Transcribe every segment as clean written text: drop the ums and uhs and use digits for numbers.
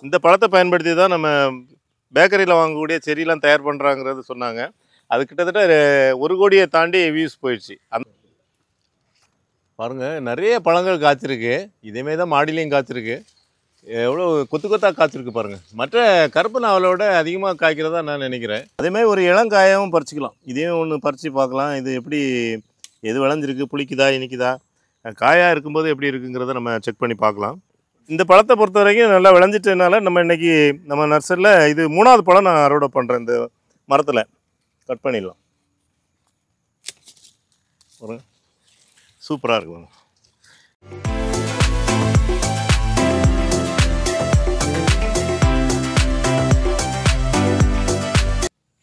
இந்த பழத்தை பயன்படுத்தி தான் நம்ம பேக்கரியில் வாங்கக்கூடிய செடியெலாம் தயார் பண்ணுறாங்கிறது சொன்னாங்க. அது கிட்டத்தட்ட 1 கோடியை தாண்டி வியூஸ் போயிடுச்சு. பாருங்கள், நிறைய பழங்கள் காய்ச்சிருக்கு. இதேமாரி தான் மாடிலையும் காய்ச்சிருக்கு. எவ்வளோ கொத்து கொத்தாக காய்ச்சிருக்கு பாருங்கள். மற்ற கருப்பு நாவலோட அதிகமாக காய்க்கிறதா நான் நினைக்கிறேன். அதேமாதிரி ஒரு இளங்காயாகவும் பறிச்சிக்கலாம். இதையும் ஒன்று பறித்து பார்க்கலாம். இது எப்படி எது விளைஞ்சிருக்கு, புளிக்குதா இனிக்குதா, காயாக இருக்கும்போது எப்படி இருக்குங்கிறத நம்ம செக் பண்ணி பார்க்கலாம். இந்த பழத்தை பொறுத்த வரைக்கும் நல்லா விளைஞ்சிட்டதுனால நம்ம இன்றைக்கி நம்ம நர்சரியில் இது 3வது பழம் நான் அறுவடை பண்ணுறேன். இந்த மரத்தில் கட் பண்ணிடலாம். ஒரு சூப்பராக இருக்கும்.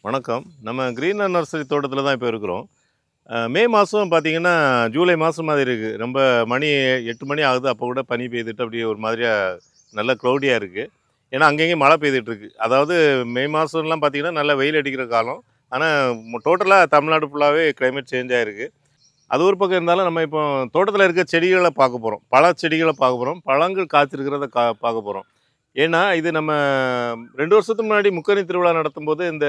வணக்கம். நம்ம கிரீன் நர்சரி தோட்டத்தில் தான் இப்போ இருக்கிறோம். மே மாதம் பார்த்திங்கன்னா ஜூலை மாதம் மாதிரி இருக்குது. ரொம்ப மணி 8 மணி ஆகுது. அப்போ கூட பனி பெய்துட்டு அப்படியே ஒரு மாதிரியாக நல்ல க்ளௌடியாக இருக்குது. ஏன்னா அங்கங்கேயும் மழை பெய்துட்ருக்கு. அதாவது மே மாதம்லாம் பார்த்திங்கன்னா நல்லா வெயில் அடிக்கிற காலம். ஆனால் டோட்டலாக தமிழ்நாடு ஃபுல்லாகவே கிளைமேட் சேஞ்ச் ஆகிருக்கு. அது ஒரு பக்கம் இருந்தாலும் நம்ம இப்போ தோட்டத்தில் இருக்க செடிகளை பார்க்க போகிறோம். பழ செடிகளை பார்க்க போகிறோம். பழங்கள் காய்ச்சிருக்கிறத பார்க்க போகிறோம். ஏன்னா இது நம்ம 2 வருஷத்துக்கு முன்னாடி முக்கனி திருவிழா நடத்தும்போது இந்த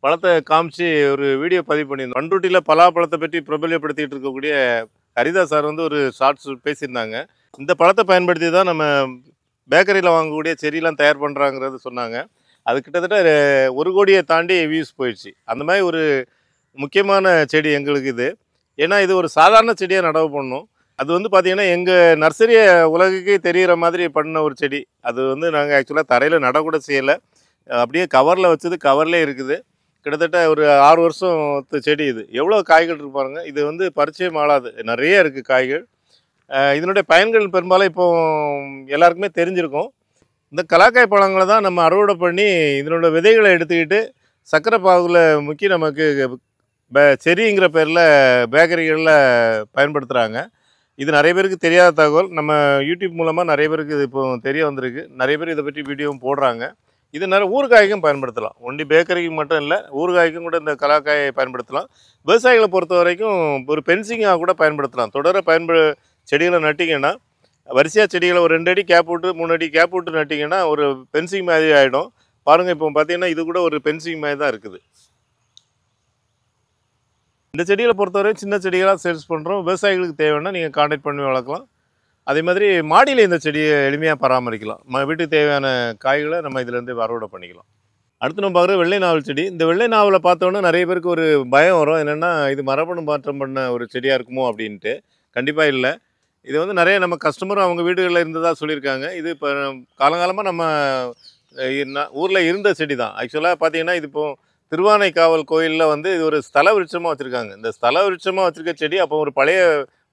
பழத்தை காமிச்சு ஒரு வீடியோ பதிவு பண்ணியிருந்தோம். பண்ருட்டியில் பலாப்பழத்தை பற்றி பிரபல்யப்படுத்திகிட்டு இருக்கக்கூடிய ஹரிதா சார் வந்து ஒரு ஷார்ட்ஸ் பேசியிருந்தாங்க. இந்த பழத்தை பயன்படுத்தி தான் நம்ம பேக்கரியில் வாங்கக்கூடிய செடியெலாம் தயார் பண்ணுறாங்கிறது சொன்னாங்க. அது கிட்டத்தட்ட 1 கோடியை தாண்டி வியூஸ் போயிடுச்சு. அந்த மாதிரி ஒரு முக்கியமான செடி எங்களுக்கு இது. ஏன்னா இது ஒரு சாதாரண செடியாக நடவு பண்ணணும். அது வந்து பார்த்திங்கன்னா எங்கள் நர்சரியை உலகுக்கே தெரிகிற மாதிரி பண்ண ஒரு செடி. அது வந்து நாங்கள் ஆக்சுவலாக தரையில் நடக்கூட செய்யலை. அப்படியே கவரில் வச்சது கவர்லேயே இருக்குது. கிட்டத்தட்ட ஒரு 6 வருஷம் செடி. இது எவ்வளோ காய்கள் இருக்கு பாருங்கள். இது வந்து பரிச்சயம் ஆளாது, நிறைய இருக்குது காய்கள். இதனுடைய பயன்கள் பெரும்பாலும் இப்போ எல்லாருக்குமே தெரிஞ்சிருக்கும். இந்த கலாக்காய் பழங்களை தான் நம்ம அறுவடை பண்ணி இதனோட விதைகளை எடுத்துக்கிட்டு சர்க்கரை பாகுல முக்கி நமக்கு செரிங்கிற பேரில் பேக்கரிகளில் பயன்படுத்துகிறாங்க. இது நிறைய பேருக்கு தெரியாத தகவல். நம்ம யூடியூப் மூலமாக நிறைய பேருக்கு இது இப்போ தெரிய வந்திருக்கு. நிறைய பேர் இதை பற்றி வீடியோவும் போடுறாங்க. இது நிறைய ஊறுகாய்க்கும் பயன்படுத்தலாம். ஒன்லி பேக்கரிக்கு மட்டும் இல்லை, ஊறுகாய்க்கும் கூட இந்த கலாக்காயை பயன்படுத்தலாம். விவசாயிகளை பொறுத்த வரைக்கும் ஒரு பென்சிங்காக கூட பயன்படுத்தலாம். தொடர செடிகளை நட்டிங்கன்னா, வரிசையாக செடிகளை ஒரு 2 அடி கேப் விட்டு 3 அடி கேப் விட்டு நட்டிங்கன்னா ஒரு பென்சிங் மாதிரி ஆகிடும். பாருங்கள், இப்போ பார்த்தீங்கன்னா இது கூட ஒரு பென்சிங் மாதிரி தான் இருக்குது. இந்த செடிகளை பொறுத்தவரை சின்ன செடிகளாக சேல்ஸ் பண்ணுறோம். விவசாயிகளுக்கு தேவைன்னா நீங்கள் கான்டாக்ட் பண்ணி வளர்க்கலாம். அதே மாதிரி மாடியில் இந்த செடியை எளிமையாக பராமரிக்கலாம். வீட்டுக்கு தேவையான காய்களை நம்ம இதிலேருந்து அறுவடை பண்ணிக்கலாம். அடுத்து நம்ம பார்க்குற வெள்ளை நாவல் செடி. இந்த வெள்ளை நாவலை பார்த்தோன்னா நிறைய பேருக்கு ஒரு பயம் வரும். என்னென்னா இது மரபணு மாற்றம் பண்ண ஒரு செடியாக இருக்குமோ அப்படின்ட்டு. கண்டிப்பாக இல்லை. இது வந்து நிறைய நம்ம கஸ்டமரும் அவங்க வீடுகளில் இருந்ததாக சொல்லியிருக்காங்க. இது இப்போ காலங்காலமாக நம்ம ஊரில் இருந்த செடி தான். ஆக்சுவலாக பார்த்தீங்கன்னா இது இப்போ திருவானைக்காவல் கோயிலில் வந்து இது ஒரு ஸ்தல விருட்சமாக வச்சுருக்காங்க. இந்த ஸ்தல விருட்சமாக வச்சுருக்க செடி அப்போ ஒரு பழைய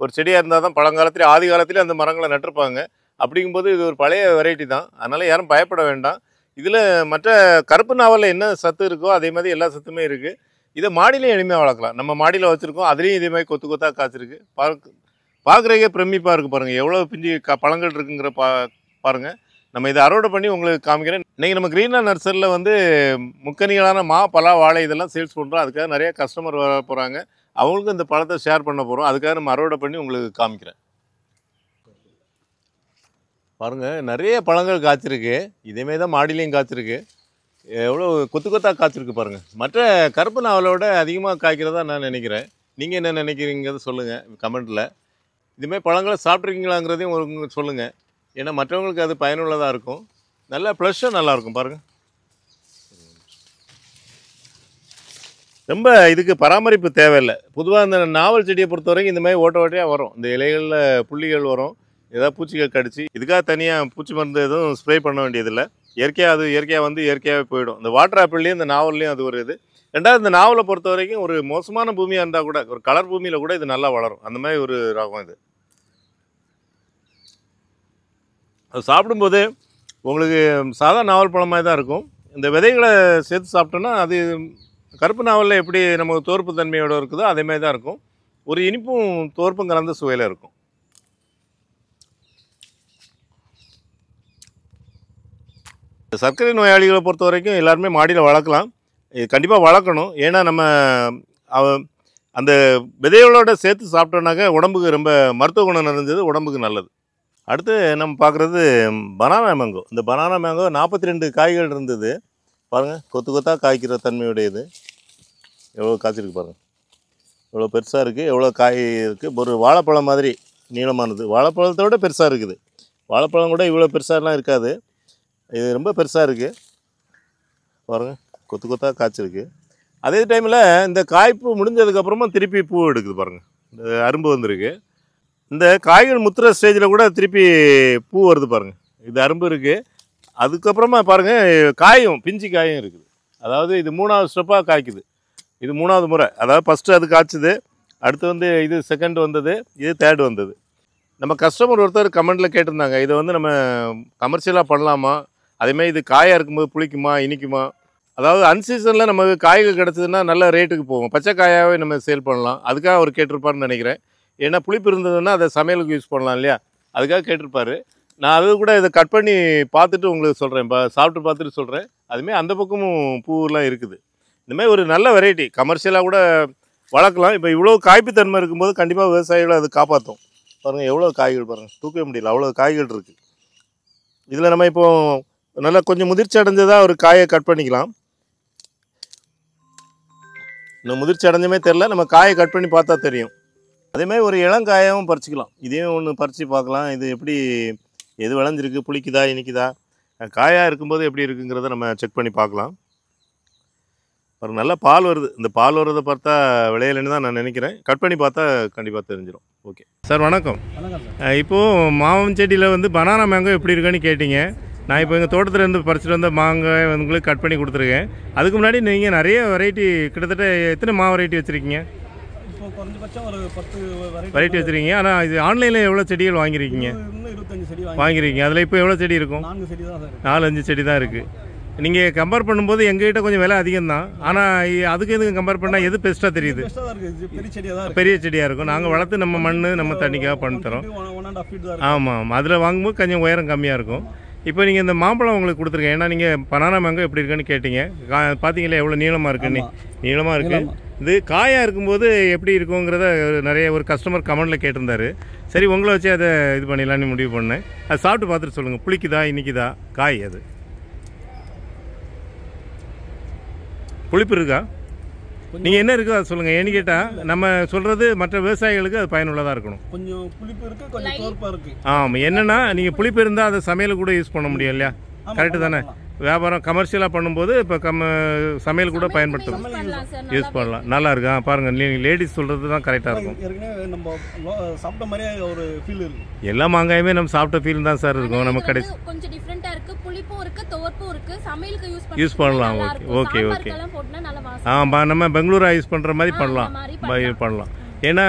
ஒரு செடியாக இருந்தால் தான் பழங்காலத்திலே ஆதி காலத்திலே அந்த மரங்களை நட்டிருப்பாங்க. அப்படிங்கும்போது இது ஒரு பழைய வெரைட்டி தான். அதனால் யாரும் பயப்பட வேண்டாம். இதில் மற்ற கருப்பு நாவலில் என்ன சத்து இருக்கோ அதே மாதிரி எல்லா சத்துமே இருக்குது. இதை மாடிலையும் எளிமையாக வளர்க்கலாம். நம்ம மாடியில் வச்சுருக்கோம். அதுலேயும் இதே மாதிரி கொத்து கொத்தாக காய்ச்சிருக்கு. பார்க்குறதுக்கே பிரமிப்பாக இருக்குது பாருங்கள். எவ்வளோ பிஞ்சு பழங்கள் இருக்குங்கிற பாருங்கள். நம்ம இதை அறுவடை பண்ணி உங்களுக்கு காமிக்கிறேன். இன்றைக்கி நம்ம கிரீனா நர்சரியில் வந்து முக்கனிகளான மா, பலா, வாழை இதெல்லாம் சேல்ஸ் பண்ணுறோம். அதுக்காக நிறைய கஸ்டமர் வர போகிறாங்க. அவங்களுக்கும் இந்த பழத்தை ஷேர் பண்ண போகிறோம். அதுக்காக நம்ம அறுவடை பண்ணி உங்களுக்கு காமிக்கிறேன். பாருங்கள், நிறைய பழங்கள் காய்ச்சிருக்கு. இதேமாரி தான் மாடிலையும் காய்ச்சிருக்கு. எவ்வளோ கொத்து கொத்தாக காய்ச்சிருக்கு பாருங்கள். மற்ற கருப்பு நாவலோட அதிகமாக காய்க்கிறதா நான் நினைக்கிறேன். நீங்கள் என்ன நினைக்கிறீங்கிறத சொல்லுங்கள் கமெண்ட்டில். இதுமாதிரி பழங்களை சாப்பிட்ருக்கீங்களாங்கிறதையும் ஒரு சொல்லுங்கள். ஏன்னா மற்றவங்களுக்கு அது பயனுள்ளதாக இருக்கும். நல்லா ப்ளஷ்ஷும் நல்லாயிருக்கும் பாருங்கள். ரொம்ப இதுக்கு பராமரிப்பு தேவையில்லை. பொதுவாக இந்த நாவல் செடியை பொறுத்த வரைக்கும் இந்த மாதிரி ஓட்ட ஓட்டையாக வரும். இந்த இலைகளில் புள்ளிகள் வரும். ஏதாவது பூச்சிகள் கடிச்சு இதுக்காக தனியாக பூச்சி மருந்து எதுவும் ஸ்ப்ரே பண்ண வேண்டியதில்லை. இயற்கையாக வந்து இயற்கையாகவே போயிடும். இந்த வாட்டர் ஆப்பிள்லேயும் இந்த நாவல்லையும் அது ஒரு இது. ரெண்டாவது இந்த நாவலை பொறுத்த வரைக்கும் ஒரு மோசமான பூமியாக இருந்தால் கூட ஒரு கலர் பூமியில் கூட இது நல்லா வளரும். அந்த மாதிரி ஒரு ரகம் இது. அது சாப்பிடும்போது உங்களுக்கு சாதா நாவல் பழம் மாதிரி தான் இருக்கும். இந்த விதைகளை சேர்த்து சாப்பிட்டோன்னா அது கருப்பு நாவலில் எப்படி நமக்கு தோற்பு தன்மையோடு இருக்குதோ அதேமாதிரி தான் இருக்கும். ஒரு இனிப்பும் தோற்பும் கலந்த சுவையில் இருக்கும். சர்க்கரை நோயாளிகளை பொறுத்த வரைக்கும் எல்லாருமே மாடியில் வளர்க்கலாம். இது கண்டிப்பாக வளர்க்கணும். ஏன்னா நம்ம அந்த விதைகளோடு சேர்த்து சாப்பிட்டோன்னாக்க உடம்புக்கு ரொம்ப மருத்துவ குணம் நிறைஞ்சது, உடம்புக்கு நல்லது. அடுத்து நம்ம பார்க்குறது பனானா மேங்கோ. இந்த பனானா மேங்கோ 42 காய்கள் இருந்தது. பாருங்கள், கொத்து கொத்தாக காய்க்கிற தன்மையுடையது. எவ்வளோ காய்ச்சிருக்கு பாருங்கள், எவ்வளோ பெருசாக இருக்குது, எவ்வளோ காய் இருக்குது. ஒரு வாழைப்பழம் மாதிரி நீளமானது, வாழைப்பழத்தை விட பெருசாக இருக்குது. வாழைப்பழம் கூட இவ்வளோ பெருசாலாம் இருக்காது, இது ரொம்ப பெருசாக இருக்குது. பாருங்கள், கொத்து கொத்தாக காய்ச்சிருக்கு. அதே டைமில் இந்த காய்ப்பு முடிஞ்சதுக்கப்புறமா திருப்பி பூ எடுக்குது பாருங்கள், இந்த அரும்பு வந்திருக்கு. இந்த காய்கள் முத்துற ஸ்டேஜில் கூட திருப்பி பூ வருது பாருங்கள். இது அரும்பு இருக்குது. அதுக்கப்புறமா பாருங்கள், காயும் பிஞ்சு காயும் இருக்குது. அதாவது இது 3வது ஸ்டெப்பாக காய்க்குது. இது 3வது முறை. அதாவது ஃபஸ்ட்டு அது காய்ச்சுது, அடுத்து வந்து இது செகண்ட் வந்தது, இது தேர்டு வந்தது. நம்ம கஸ்டமர் ஒருத்தர் கமெண்டில் கேட்டிருந்தாங்க, இதை வந்து நம்ம கமர்ஷியலாக பண்ணலாமா, அதேமாதிரி இது காயாக இருக்கும்போது புளிக்குமா இனிக்குமா. அதாவது அன்சீசனில் நமக்கு காய்கள் கிடச்சதுன்னா நல்ல ரேட்டுக்கு போகும், பச்சை காயாகவே நம்ம சேல் பண்ணலாம். அதுக்காக அவர் கேட்டிருப்பாருன்னு நினைக்கிறேன். ஏன்னா புளிப்பு இருந்ததுன்னா அதை சமையலுக்கு யூஸ் பண்ணலாம் இல்லையா, அதுக்காக கேட்டிருப்பாரு. நான் அது கூட இதை கட் பண்ணி பார்த்துட்டு உங்களுக்கு சொல்கிறேன், இப்போ சாப்பிட்டு பார்த்துட்டு சொல்கிறேன். அதுமாதிரி அந்த பக்கமும் பூவெலாம் இருக்குது. இந்தமாதிரி ஒரு நல்ல வெரைட்டி கமர்ஷியலாக கூட வளர்க்கலாம். இப்போ இவ்வளோ காய்ப்புத்தன்மை இருக்கும்போது கண்டிப்பாக விவசாயிகளை அது காப்பாற்றும். பாருங்கள், எவ்வளோ காய்கள் பாருங்கள், தூக்கவே முடியல, அவ்வளோ காய்கள் இருக்குது. இதில் நம்ம இப்போது நல்லா கொஞ்சம் முதிர்ச்சி அடைஞ்சதாக ஒரு காயை கட் பண்ணிக்கலாம். இன்னும் முதிர்ச்சி அடைஞ்சமே தெரில, நம்ம காயை கட் பண்ணி பார்த்தா தெரியும். அதேமாதிரி ஒரு இளங்காயாகவும் பறிச்சிக்கலாம். இதையும் ஒன்று பறித்து பார்க்கலாம், இது எப்படி எது விளைஞ்சிருக்கு, புளிக்குதா இனிக்குதா, காயாக இருக்கும்போது எப்படி இருக்குங்கிறத நம்ம செக் பண்ணி பார்க்கலாம். ஒரு நல்ல பால் வருது. இந்த பால் வர்றதை பார்த்தா விளையலைன்னு தான் நான் நினைக்கிறேன். கட் பண்ணி பார்த்தா கண்டிப்பாக தெரிஞ்சிடும். ஓகே சார், வணக்கம். இப்போது மாவன் செடியில் வந்து பனானா மேங்கோ எப்படி இருக்குன்னு கேட்டிங்க. நான் இப்போ எங்கள் தோட்டத்துலேருந்து பறிச்சிட்டு வந்த மாங்காய் உங்களுக்கு கட் பண்ணி கொடுத்துருக்கேன். அதுக்கு முன்னாடி நீங்கள் நிறைய வெரைட்டி, கிட்டத்தட்ட எத்தனை வெரைட்டி வச்சுருக்கீங்க? இப்போ குறைஞ்சபட்சம் ஒரு 10 வெரைட்டி வச்சுருக்கீங்க. ஆனால் இது ஆன்லைனில் எவ்வளோ செடிகள் வாங்கியிருக்கீங்க? 25 செடி வாங்கியிருக்கீங்க. அதில் இப்போ எவ்வளோ செடி இருக்கும்? 4 செடி தான் சார். 4-5 செடி தான் இருக்குது. நீங்கள் கம்பேர் பண்ணும்போது எங்ககிட்ட கொஞ்சம் விலை அதிகம் தான். ஆனால் அதுக்கு எதுக்கு கம்பேர் பண்ணால் எது பெஸ்ட்டாக தெரியுது? பெரிய செடியாக இருக்கும். நாங்கள் வளர்த்து நம்ம மண் நம்ம தண்ணிக்காக பண்ணி தரோம். ஆமாம், அதில் வாங்கும்போது கொஞ்சம் உயரம் கம்மியாக இருக்கும். இப்போ நீங்கள் இந்த மாம்பழம் உங்களுக்கு கொடுத்துருக்கேன். ஏன்னா நீங்கள் பனானா மேங்கோ எப்படி இருக்குன்னு கேட்டிங்க. பார்த்தீங்களா எவ்வளோ நீளமாக இருக்குன்னு? நீளமாக இருக்குது. இது காயாக இருக்கும்போது எப்படி இருக்குங்கிறத நிறைய ஒரு கஸ்டமர் கமெண்டில் கேட்டிருந்தாரு. சரி, உங்களை வச்சு அதை இது பண்ணிடலான்னு முடிவு பண்ணேன். அது சாப்பிட்டு பார்த்துட்டு சொல்லுங்கள், புளிக்குதா இனிக்குதா காய், அது புளிப்பு இருக்கா, நீங்கள் என்ன இருக்கோ அதை சொல்லுங்கள். ஏன்னு கேட்டால் நம்ம சொல்கிறது மற்ற விவசாயிகளுக்கு அது பயனுள்ளதாக இருக்கணும். கொஞ்சம் புளிப்பு இருக்குது, கொஞ்சம் தோற்பா இருக்குது. ஆமாம், என்னென்னா நீங்கள் புளிப்பு இருந்தால் அதை சமையல் கூட யூஸ் பண்ண முடியும் இல்லையா? கரெக்டு தானே? வியாபாரம் கமர்ஷியலாக பண்ணும்போது இப்போ சமையல் கூட பயன்படுத்தலாம், யூஸ் பண்ணலாம். நல்லா இருக்கா பாருங்கள், நீங்கள் லேடிஸ் சொல்கிறது தான் கரெக்டாக இருக்கும். நம்ம சாப்பிட்ட மாதிரியே ஒரு ஃபீல் இருக்குது. எல்லா மாங்காயுமே நம்ம சாப்பிட்ட ஃபீல் தான் சார் இருக்கும். நம்ம கடைசி கொஞ்சம் டிஃப்ரெண்ட்டாக இருக்குது, புளிப்பும் இருக்குது, துவர்ப்பும் இருக்குது, சமையலுக்கு யூஸ் பண்ணலாம். Okay okay. நம்ம பெங்களூரா யூஸ் பண்ணுற மாதிரி பண்ணலாம். ஏன்னா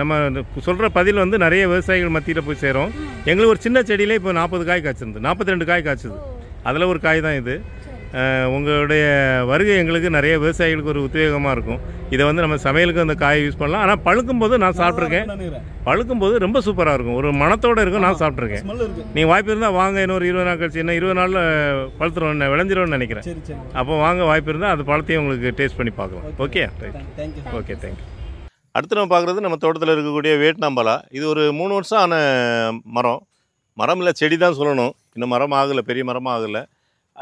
நம்ம சொல்கிற பதில் வந்து நிறைய விவசாயிகள் மத்தியில் போய் சேரும். எங்களுக்கு ஒரு சின்ன செடியிலே இப்போ 40 காய் காய்ச்சிருந்து, 42 காய் காய்ச்சுது. அதில் ஒரு காய் தான் இது. உங்களுடைய வருகை எங்களுக்கு நிறைய விவசாயிகளுக்கு ஒரு உத்வேகமாக இருக்கும். இதை வந்து நம்ம சமையலுக்கு அந்த காயை யூஸ் பண்ணலாம். ஆனால் பழுக்கும்போது நான் சாப்பிட்ருக்கேன், பழுக்கும்போது ரொம்ப சூப்பராக இருக்கும், ஒரு மணத்தோடு இருக்கும். நான் சாப்பிட்ருக்கேன். நீங்கள் வாய்ப்பு இருந்தால் வாங்க, இன்னொரு 20 நாள் கழிச்சு, இன்னும் 20 நாளில் பழுத்துருவோம், விளைஞ்சிரும்னு நினைக்கிறேன். அப்போ வாங்க, வாய்ப்பு இருந்தால் அது பழத்தையும் உங்களுக்கு டேஸ்ட் பண்ணி பார்க்கலாம். Okay, right. Okay, thank you. அடுத்து நம்ம பார்க்குறது நம்ம தோட்டத்தில் இருக்கக்கூடிய வியட்நாம். இது ஒரு 3 வருஷம் ஆன மரம் இல்லை, செடி தான் சொல்லணும். இன்னும் மரம் ஆகலை, பெரிய மரமாக ஆகலை.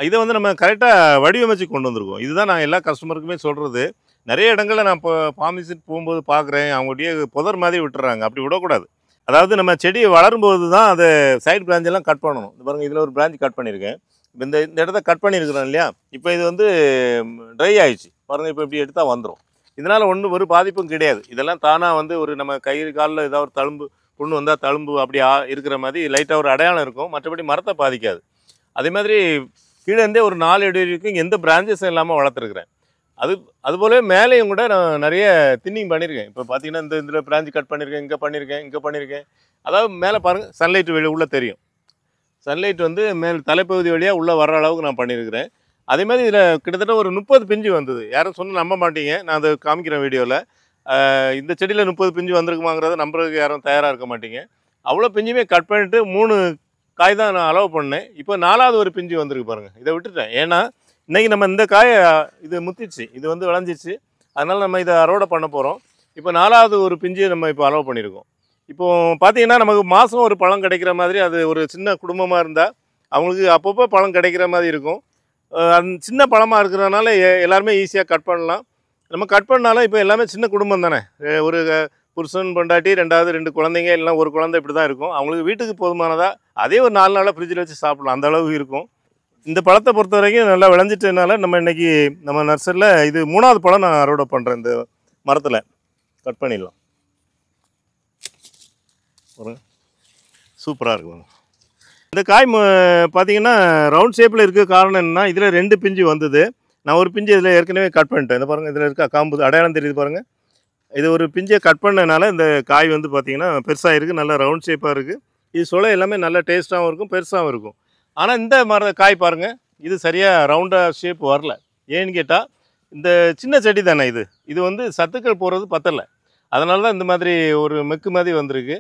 இதை வந்து நம்ம கரெக்டாக வடிவமைச்சு கொண்டு வந்திருக்கோம். இதுதான் நான் எல்லா கஸ்டமருக்குமே சொல்கிறது. நிறைய இடங்களில் நான் இப்போ ஃபார்ம் விசிட் போகும்போது பார்க்குறேன், அவங்களுடைய புதர் மாதிரி விட்டுறாங்க. அப்படி விடக்கூடாது. அதாவது நம்ம செடி வளரும்போது தான் அதை சைடு பிரான்ச்செல்லாம் கட் பண்ணணும். இது பாருங்கள், இதில் ஒரு பிரான்ச் கட் பண்ணியிருக்கேன். இப்போ இந்த இடத்த கட் பண்ணியிருக்கிறேன் இல்லையா, இப்போ இது வந்து ட்ரை ஆகிடுச்சு பாருங்கள். இப்போ இப்படி எடுத்தால் வந்துடும். இதனால் ஒரு பாதிப்பும் கிடையாது. இதெல்லாம் தானாக வந்து ஒரு நம்ம கை காலில் ஏதாவது ஒரு தழும்பு புண்ணு வந்தால் தழும்பு அப்படி இருக்கிற மாதிரி லைட்டாக ஒரு அடையாளம் இருக்கும். மற்றபடி மரத்தை பாதிக்காது. அதே மாதிரி கீழே இருந்தே ஒரு 4 அடி வரைக்கும் எந்த பிரான்ச்சஸும் இல்லாமல் வளர்த்துருக்குறேன். அதுபோல மேலேயும் கூட நான் நிறைய தின்னிங் பண்ணியிருக்கேன். இப்போ பார்த்தீங்கன்னா இதில் பிரான்ச் கட் பண்ணியிருக்கேன், இங்கே பண்ணியிருக்கேன். அதாவது மேலே பாருங்கள், சன்லைட் உள்ளே தெரியும். சன்லைட் வந்து தலைப்பகுதி வழியாக உள்ளே வர்ற அளவுக்கு நான் பண்ணியிருக்கிறேன். அதே மாதிரி இதில் கிட்டத்தட்ட ஒரு 30 பிஞ்சு வந்தது. யாரும் சொன்னால் நம்ப மாட்டீங்க, நான் அதை காமிக்கிறேன் வீடியோவில். இந்த செடியில் 30 பிஞ்சு வந்திருக்குமாங்கிறத நம்புறதுக்கு யாரும் தயாராக இருக்க மாட்டீங்க. அவ்வளோ பிஞ்சுமே கட் பண்ணிவிட்டு 3 காய் தான் நான் அலோவ் பண்ணேன். இப்போ 4வது ஒரு பிஞ்சு வந்திருக்கு பாருங்கள். இதை விட்டுட்டேன். ஏன்னா இன்றைக்கி நம்ம இந்த காயை இது முத்திச்சு, இது வந்து விளைஞ்சிச்சு. அதனால் நம்ம இதை அறுவடை பண்ண போகிறோம். இப்போ 4வது ஒரு பிஞ்சு நம்ம இப்போ அலோவ் பண்ணியிருக்கோம். இப்போ பார்த்தீங்கன்னா நமக்கு மாதம் ஒரு பழம் கிடைக்கிற மாதிரி அது ஒரு சின்ன குடும்பமாக இருந்தால் அவங்களுக்கு அப்பப்போ பழம் கிடைக்கிற மாதிரி இருக்கும். அந்த சின்ன பழமாக இருக்கிறதுனால எல்லாருமே ஈஸியாக கட் பண்ணலாம். நம்ம கட் பண்ணாலும் இப்போ எல்லாமே சின்ன குடும்பம் தானே. ஒரு புருஷன் பொண்டாட்டி 2 குழந்தைங்க இல்லைனா ஒரு குழந்தை இப்படி தான் இருக்கும். அவங்களுக்கு வீட்டுக்கு போதுமானதாக அதே ஒரு 4 நாளாக ஃப்ரிட்ஜில் வச்சு சாப்பிடலாம், அந்த அளவுக்கு இருக்கும். இந்த பழத்தை பொறுத்த வரைக்கும் நல்லா விளைஞ்சிட்டதுனால நம்ம இன்றைக்கி நம்ம நர்சரியில் இது 3வது பழம் நான் அறுவடை பண்ணுறேன். இந்த மரத்தில் கட் பண்ணிடலாம். ஒரு சூப்பராக இருக்கும். இந்த காய் பார்த்தீங்கன்னா ரவுண்ட் ஷேப்பில் இருக்க காரணம் என்னென்னா, இதில் 2 பிஞ்சு வந்தது. நான் ஒரு பிஞ்சு இதில் ஏற்கனவே கட் பண்ணிட்டேன். இந்த பாருங்கள், இதில் இருக்க காம்பு அடையாளம் தெரியுது பாருங்கள். இது ஒரு பிஞ்சை கட் பண்ணனால இந்த காய் வந்து பார்த்திங்கன்னா பெருசாக இருக்குது, நல்லா ரவுண்ட் ஷேப்பாக இருக்குது. இது சொலை எல்லாமே நல்லா டேஸ்ட்டாகவும் இருக்கும், பெருசாகவும் இருக்கும். ஆனால் இந்த காய் பாருங்கள், இது சரியாக ரவுண்டாக ஷேப் வரல. ஏன்னு கேட்டால் இந்த சின்ன செடி தானே இது. இது வந்து சத்துக்கள் போகிறது பத்தலை. அதனால தான் இந்த மாதிரி ஒரு மெக்கு மாதிரி வந்திருக்கு.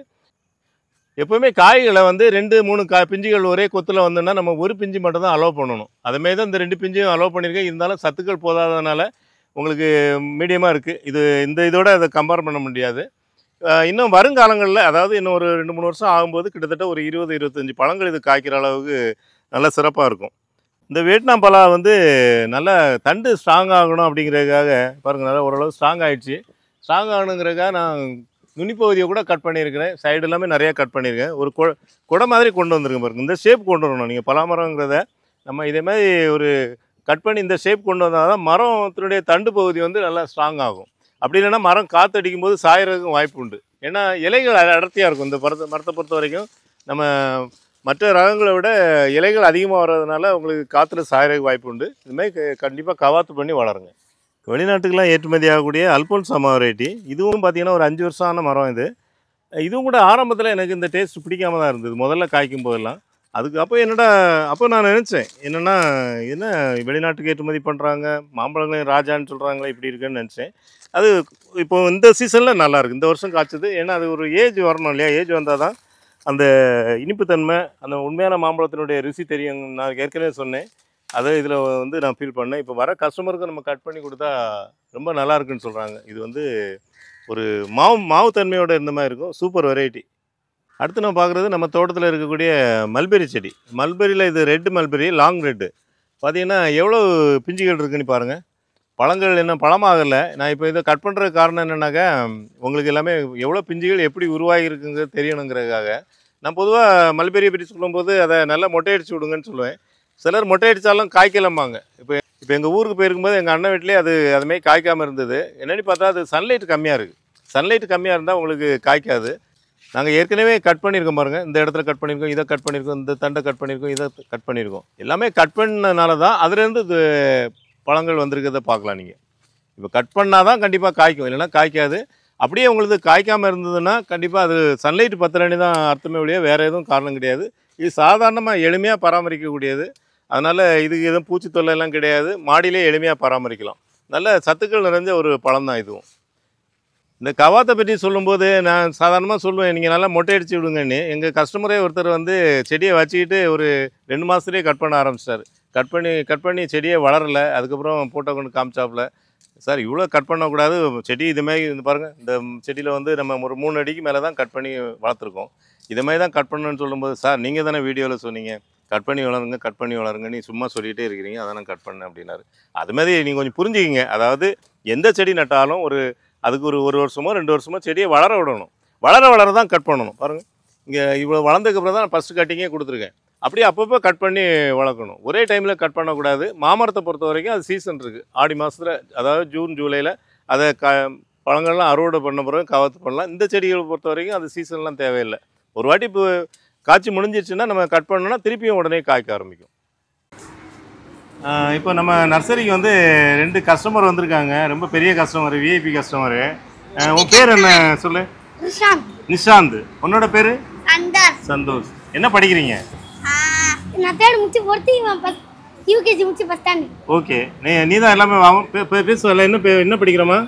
எப்போவுமே காய்களை வந்து 2-3 பிஞ்சுகள் ஒரே கொத்தில் வந்துன்னா நம்ம ஒரு பிஞ்சு மட்டும் தான் அலோவ் பண்ணணும். அதுமாரி தான் இந்த 2 பிஞ்சும் அலோவ் பண்ணியிருக்கேன். இருந்தாலும் சத்துக்கள் போதாதனால உங்களுக்கு மீடியமாக இருக்குது. இந்த இதோட அதை கம்பேர் பண்ண முடியாது. இன்னும் வருங்காலங்களில், அதாவது இன்னும் ஒரு 2-3 வருஷம் ஆகும்போது கிட்டத்தட்ட ஒரு 20-25 பழங்கள் இது காய்க்கிற அளவுக்கு நல்ல சிறப்பாக இருக்கும். இந்த வியட்நாம் பலா வந்து நல்லா தண்டு ஸ்ட்ராங் ஆகணும் அப்படிங்கிறதுக்காக பாருங்கள், நல்லா ஓரளவு ஸ்ட்ராங் ஆகிடுச்சு. ஸ்ட்ராங் ஆகணுங்கிறதுக்காக நான் நுனிப்பகுதியை கூட கட் பண்ணியிருக்கிறேன். சைடு எல்லாமே நிறையா கட் பண்ணியிருக்கேன். ஒரு குடை மாதிரி கொண்டு வந்திருக்கேன் பாருங்கள். இந்த ஷேப் கொண்டு வரணும். நீங்கள் பலாமரங்கிறத நம்ம இதே மாதிரி ஒரு கட் பண்ணி இந்த ஷேப் கொண்டு வந்தால் தான் மரத்தினுடைய தண்டு பகுதி வந்து நல்லா ஸ்ட்ராங் ஆகும். அப்படி இல்லைன்னா மரம் காற்று அடிக்கும் போது சாயறதுக்கும் வாய்ப்பு உண்டு. ஏன்னா இலைகள் அடர்த்தியாக இருக்கும். இந்த மரத்தை பொறுத்த வரைக்கும் நம்ம மற்ற ரகங்களை விட இலைகள் அதிகமாக வர்றதுனால உங்களுக்கு காற்றுல சாயறதுக்கு வாய்ப்பு உண்டு. இதுமாதிரி கண்டிப்பாக கவாத்து பண்ணி வளருங்க. வெளிநாட்டுக்கெலாம் ஏற்றுமதி ஆகக்கூடிய அல்போன்சாமா வெரைட்டி. இதுவும் பார்த்திங்கன்னா ஒரு 5 வருஷம் ஆன மரம் இது. இதுவும் கூட ஆரம்பத்தில் எனக்கு இந்த டேஸ்ட் பிடிக்காம தான் இருந்தது முதல்ல காய்க்கும் போதெல்லாம். அதுக்கு அப்போ நான் நினச்சேன், என்ன வெளிநாட்டுக்கு ஏற்றுமதி பண்ணுறாங்க, மாம்பழங்களையும் ராஜான்னு சொல்கிறாங்களே, இப்படி இருக்குன்னு நினச்சேன். அது இப்போது இந்த சீசனில் நல்லாயிருக்கு. இந்த வருஷம் காய்ச்சது. ஏன்னா அது ஒரு ஏஜ் வரணும் இல்லையா. ஏஜ் வந்தால் தான் அந்த இனிப்புத்தன்மை, அந்த உண்மையான மாம்பழத்தினுடைய ருசி தெரியும். நான் ஏற்கனவே சொன்னேன். அதை இதில் வந்து நான் ஃபீல் பண்ணேன். இப்போ வர கஸ்டமருக்கு நம்ம கட் பண்ணி கொடுத்தா ரொம்ப நல்லா இருக்குன்னு சொல்கிறாங்க. இது வந்து ஒரு மாவு தன்மையோடு இருந்த மாதிரி இருக்கும். Super variety. அடுத்து நான் பார்க்குறது நம்ம தோட்டத்தில் இருக்கக்கூடிய மல்பெரி செடி. மல்பெரியில் இது ரெட் மல்பெரி, லாங் ரெட்டு. பார்த்தீங்கன்னா எவ்வளோ பிஞ்சுகள் இருக்குன்னு பாருங்கள். பழங்கள் என்ன பழமாகலை. நான் இப்போ இதை கட் பண்ணுறதுக்கு காரணம் என்னென்னாக்கா, உங்களுக்கு எல்லாமே எவ்வளோ பிஞ்சுகள் எப்படி உருவாகிருக்குங்கிறது தெரியணுங்கிறதுக்காக. நான் பொதுவாக மல்பெரியை பற்றி சொல்லும்போது அதை நல்லா மொட்டையடிச்சு விடுங்கன்னு சொல்லுவேன். சிலர் மொட்டை அடித்தாலும் காய்க்கலம்பாங்க. இப்போ எங்கள் ஊருக்கு போயிருக்கும்போது எங்கள் அண்ணன் வீட்டிலே அதுமாரி காய்க்காமல் இருந்தது. என்னென்னு பார்த்தா அது சன்லைட் கம்மியாக இருக்குது. சன்லைட் கம்மியாக இருந்தால் உங்களுக்கு காய்க்காது. நாங்கள் ஏற்கனவே கட் பண்ணியிருக்கோம் பாருங்கள். இந்த இடத்துல கட் பண்ணியிருக்கோம், இதை கட் பண்ணியிருக்கோம், இந்த தண்டை கட் பண்ணியிருக்கோம், இதை கட் பண்ணியிருக்கோம். எல்லாமே கட் பண்ணனால தான் அதுலேருந்து இது பழங்கள் வந்திருக்கிறத பார்க்கலாம். நீங்கள் இப்போ கட் பண்ணால் தான் கண்டிப்பாக காய்க்கும், இல்லைன்னா காய்க்காது. அப்படியே உங்களுக்கு காய்க்காமல் இருந்ததுன்னா கண்டிப்பாக அது சன்லைட் பத்தலைன்னு தான் அர்த்தமே ஒழிய வேறு எதுவும் காரணம் கிடையாது. இது சாதாரணமாக எளிமையாக பராமரிக்கக்கூடியது. அதனால் இதுக்கு எதுவும் பூச்சி தொல்லையெல்லாம் கிடையாது. மாடியிலே எளிமையாக பராமரிக்கலாம். நல்ல சத்துக்கள் நிறைஞ்ச ஒரு பழம் தான் இதுவும். இந்த கவாத்தை பற்றி சொல்லும்போது நான் சாதாரணமாக சொல்லுவேன், நீங்கள் நல்லா மொட்டை அடித்து விடுங்கன்னு. எங்கள் கஸ்டமரே ஒருத்தர் வந்து செடியை வச்சுக்கிட்டு ஒரு 2 மாதத்துலேயே கட் பண்ண ஆரம்பிச்சிட்டார். கட் பண்ணி செடியை வளரலை. அதுக்கப்புறம் போட்டோ கொண்டு காமிச்சாப்புல, சார் இவ்வளோ கட் பண்ணக்கூடாது, செடி இதுமாதிரி இந்த பாருங்கள், இந்த செடியில் வந்து நம்ம ஒரு 3 அடிக்கு மேலே தான் கட் பண்ணி வளர்த்துருக்கோம், இதுமாதிரி தான் கட் பண்ணணும்னு சொல்லும்போது, சார் நீங்கள் தானே வீடியோவில் சொன்னீங்க கட் பண்ணி வளருங்க, நீ சும்மா சொல்லிகிட்டே இருக்கிறீங்க, அதான் நான் கட் பண்ணேன் அப்படின்னாரு. அதுமாதிரி நீங்கள் கொஞ்சம் புரிஞ்சுக்கிங்க. அதாவது எந்த செடி நட்டாலும் அதுக்கு ஒரு வருஷமோ 2 வருஷமோ செடியை வளர விடணும். வளர தான் கட் பண்ணணும். பாருங்கள், இங்கே இவ்வளோ வளர்ந்ததுக்கப்புறம் தான் நான் ஃபஸ்ட்டு கட்டிங்கே கொடுத்துருக்கேன். அப்படியே அப்பப்போ கட் பண்ணி வளர்க்கணும். ஒரே டைமில் கட் பண்ணக்கூடாது. மாமரத்தை பொறுத்த வரைக்கும் அது சீசன் இருக்குது. ஆடி மாதத்தில், அதாவது ஜூன் ஜூலையில் அதை பழங்கள்லாம் அறுவடை பண்ண பிறகு கவாத்து பண்ணலாம். இந்த செடிகளை பொறுத்த வரைக்கும் அது சீசன்லாம் தேவையில்லை. ஒரு வாட்டி இப்போ காய்ச்சி முடிஞ்சிடுச்சுன்னா நம்ம கட் பண்ணோன்னா திருப்பியும் உடனே காய்க்க ஆரம்பிக்கும். இப்போ நம்ம நர்சரிக்கு வந்து 2 கஸ்டமர் வந்திருக்காங்க. ரொம்ப பெரிய கஸ்டமர், விஐபி கஸ்டமரு. உன் பேர் என்ன சொல்லு? நிஷாந்த். உன்னோட பேர்? சந்தோஷ். என்ன படிக்கிறீங்க? நான் தேர்ட் முடிச்சு போர்த்தி யூகேஜி முடிச்சு ஃபர்ஸ்ட் ஸ்டாண்டர்ட். ஓகே, நீ தான் எல்லாமே பேசுவல. என்ன படிக்கிறமா?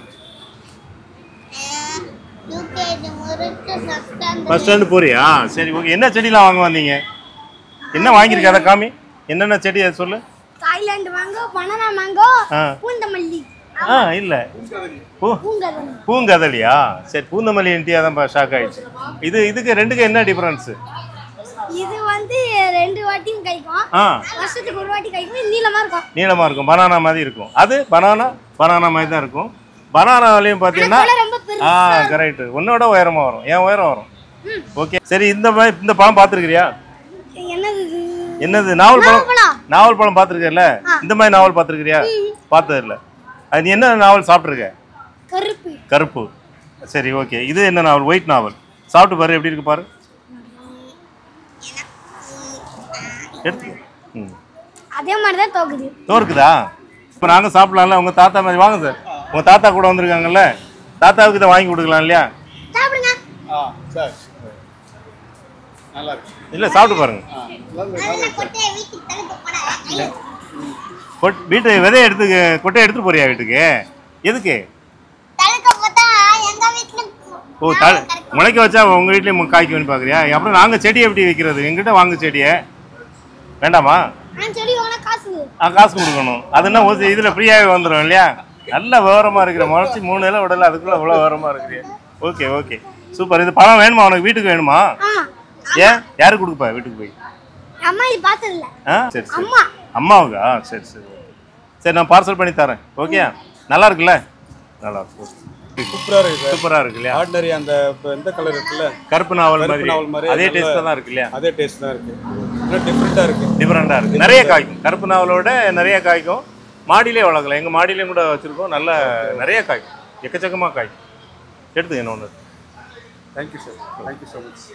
ஃபர்ஸ்ட் ஸ்டாண்டர்ட் போறியா? சரி, ஓகே. என்ன செடிலாம் வாங்க வந்தீங்க? என்ன வாங்கியிருக்க அதை காமி. என்னென்ன செடி அதை சொல்லு. Thailand mango, banana mango, Poonamallee, இல்லை பூங்கதம். பூங்கதலியா? சரி, பூந்தமல்லி இன்ட்டியா தான் ஷாக் ஆயிடுச்சு. இதுக்கு ரெண்டுக்கு என்ன டிஃபரன்ஸு? இது வந்து 2 வாட்டியும் கைக்கும், வருஷத்துக்கு 1 வாட்டி கைக்கும். இது நீளமா இருக்கும். நீளமாக இருக்கும், பனானா மாதிரி இருக்கும். அது பனானா மாதிரி தான் இருக்கும். பனானாவிலையும் பார்த்தீங்கன்னா ரொம்ப பெருசா கரெக்ட், உன்னோட உயரமாக வரும், என் உயரம் வரும். ஓகே, சரி. இந்த பழம் பார்த்துருக்கிறியா? என்னது இது? என்னது? நாவல் பழம் பார்த்துருக்கல? இந்த மாதிரி நாவல் பார்த்துருக்கிறியா? பார்த்தது இல்லை. அது நீ என்ன நாவல் சாப்பிட்ருக்க? கருப்பு. சரி, ஓகே. இது என்ன நாவல்? ஒயிட் நாவல். சாப்பிட்டு பாரு, எப்படி இருக்கு பாரு. எடுத்து அதே மாதிரி தான் தோற்குதா? இப்போ நாங்கள் சாப்பிடலாம்ல? உங்கள் தாத்தா மாதிரி வாங்க சார். உங்கள் தாத்தா கூட வந்திருக்காங்கல்ல, தாத்தாவுக்கு இதை வாங்கி கொடுக்கலாம் இல்லையா? சாப்பிடுங்க. சரி, நல்லா இருக்கு. இல்லை, சாப்பிட்டு பாருங்க. வீட்டு விதையை கொட்டையை எடுத்துட்டு போறியா வீட்டுக்கு? எதுக்கு? ஓ, முளைக்க வச்சா உங்கள் வீட்லேயும் காய்க்கு வேணும் பார்க்குறியா? அப்புறம் நாங்கள் செடியை எப்படி வைக்கிறது? எங்கிட்ட வாங்க செடியை வேண்டாமா? காசு கொடுக்கணும். அதுனா இதில் ஃப்ரீயாகவே வந்துடும் இல்லையா? நல்ல விவரமாக இருக்கிற முளைச்சி 3 இலை விடல, அதுக்குள்ளே இவ்வளோ விவரமாக இருக்கிறியா? Okay, okay, super. இது பழம் வேணுமா உனக்கு? வீட்டுக்கு வேணுமா? ஏன், யாருக்கு கொடுப்பா வீட்டுக்கு போய்? சரி, சரி. அம்மாவுக்கா? சரி, சரி, சரி. நான் பார்சல் பண்ணி தரேன். ஓகே, நல்லா இருக்குல்ல? நல்லா இருக்கு. சூப்பராக இருக்கு இல்லையா? ஆர்டினரி அந்த இந்த கலர் இருக்குல்ல, கருப்பு நாவல் மாதிரி அதே டேஸ்ட்டாக தான் இருக்கு இல்லையா? அதே டேஸ்ட் தான் இருக்கு. டிஃப்ரெண்டாக இருக்கு. நிறைய காய்க்கும். கருப்பு நாவலோட நிறைய காய்க்கும். மாடியிலே வளர்க்கலாம். எங்கள் மாடியிலையும் கூட வச்சுருக்கோம். நல்ல நிறைய காய்க்கும், எக்கச்சக்கமாக காய்க்கும். எடுத்துக்க என்ன ஒன்று. Thank you sir, thank you so much.